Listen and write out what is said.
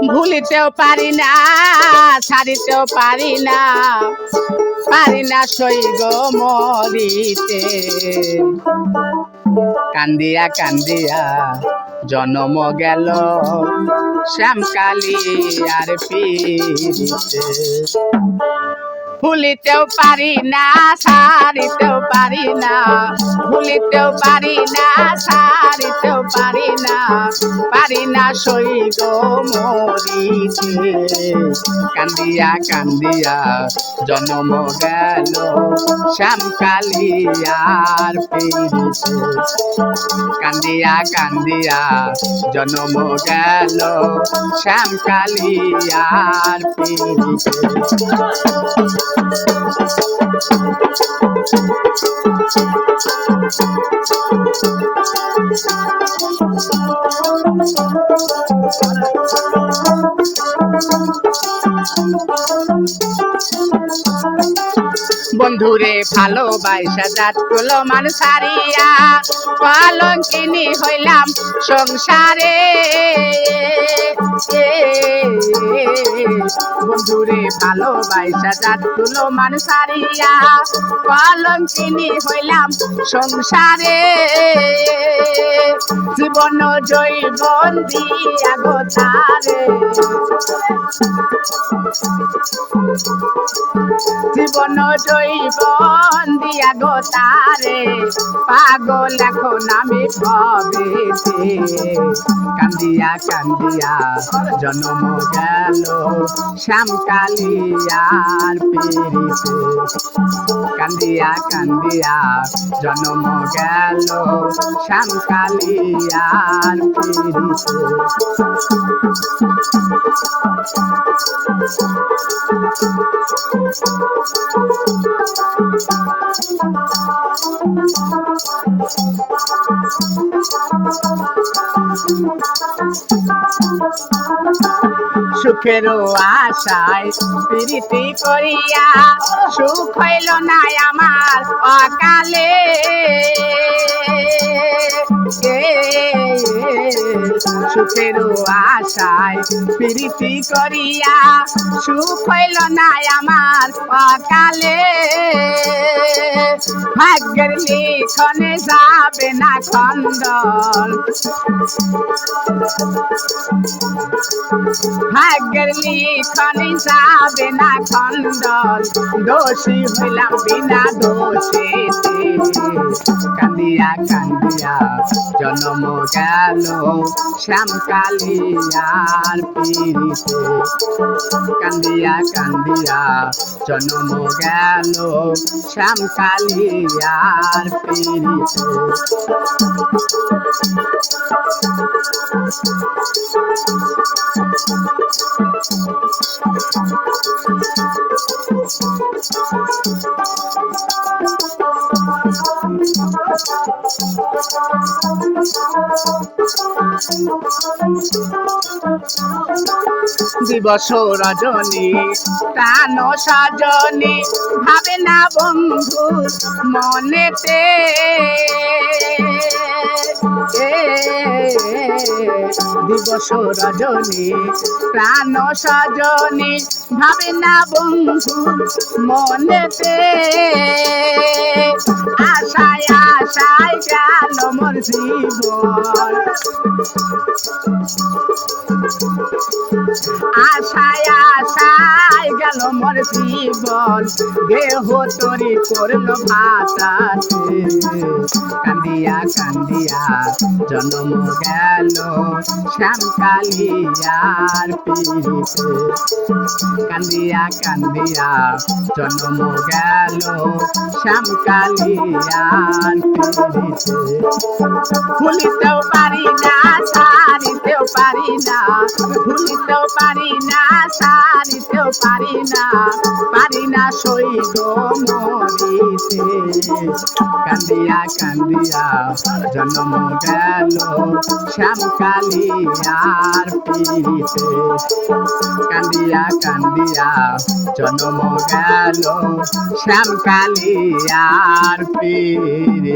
ভুলিতেও পারি না ছাড়িতেও পারি না সইগ মরিতে কান্দিয়া কান্দিয়া জনম গেল শ্যামকালী আর ফিরিতে ভুলিতেও পারি না ছাড়িতেও পারি না ভুলিতেও পারি না ছাড়িতেও পারি না সইগ মরিতে কান্দিয়া কান্দিয়া জনম গেল শ্যামকালী আর ফিরিতে কান্দিয়া কান্দিয়া জনম গেল শ্যামকালী আর ফিরিতে বন্ধুরে ভালোবাসা জাত গুলো মান সারিয়া কলঙ্কিনী হইলাম সংসারে বন্ধুরে ভালোবাসা জাত গুলো মান সারিয়া কলঙ্কিনী হইলাম সংসারে জীবন জৈবন দিয়া গো তারে জীবন জৈবন দিয়া গো তারে পাগল এখন আমি কবেতে কান্দিয়া কান্দিয়া জনম গেল শ্যামকালী আর ফিরিতে কান্দিয়া কান্দিয়া জনম গেল শ্যামকালী আর ফিরিতে সুখের আশায় প্রীতি করিয়া সুখ হইল না আমার অকালে সুখের আশায় প্রীতি করিয়া সুখ হইল না আমার অকালে ভাগ্যের লিখনে যাবে না খণ্ডন ভাগ্যের লিখনে যাবে না খণ্ডন দোষী হইলাম বিনা দোষীতে কান্দিয়া কান্দিয়া জনম গেল শ্যামকালী আর ফিরিতে কান্দিয়া কান্দিয়া জনম গেল শ্যামকালী আর ফিরিতে দিবস রজনী প্রাণ সজনী ভাবে না বন্ধু মনেতে দিবস রজনী প্রাণ সজনী ভাবে না বন্ধু মনেতে আশায় আশায় গেল মোর জীবন আশায় আশায় গেল মোর জীবন দেহ তরি করল ভাতাতে কান্দিয়া কান্দিয়া জনম গেল শ্যামকালী আর ফিরিতে কান্দিয়া কান্দিয়া জনম গেল শ্যামকালী আর ফিরিতে ভুলিতেও পারি না ছাড়িতেও পারি না ভুলিতেও পারি না ছাড়িতেও পারি না সইগ মরিতে কান্দিয়া কান্দিয়া জনম গেল শ্যামকালী আর ফিরিতে কান্দিয়া কান্দিয়া জনম গেল শ্যামকালী আর ফিরিতে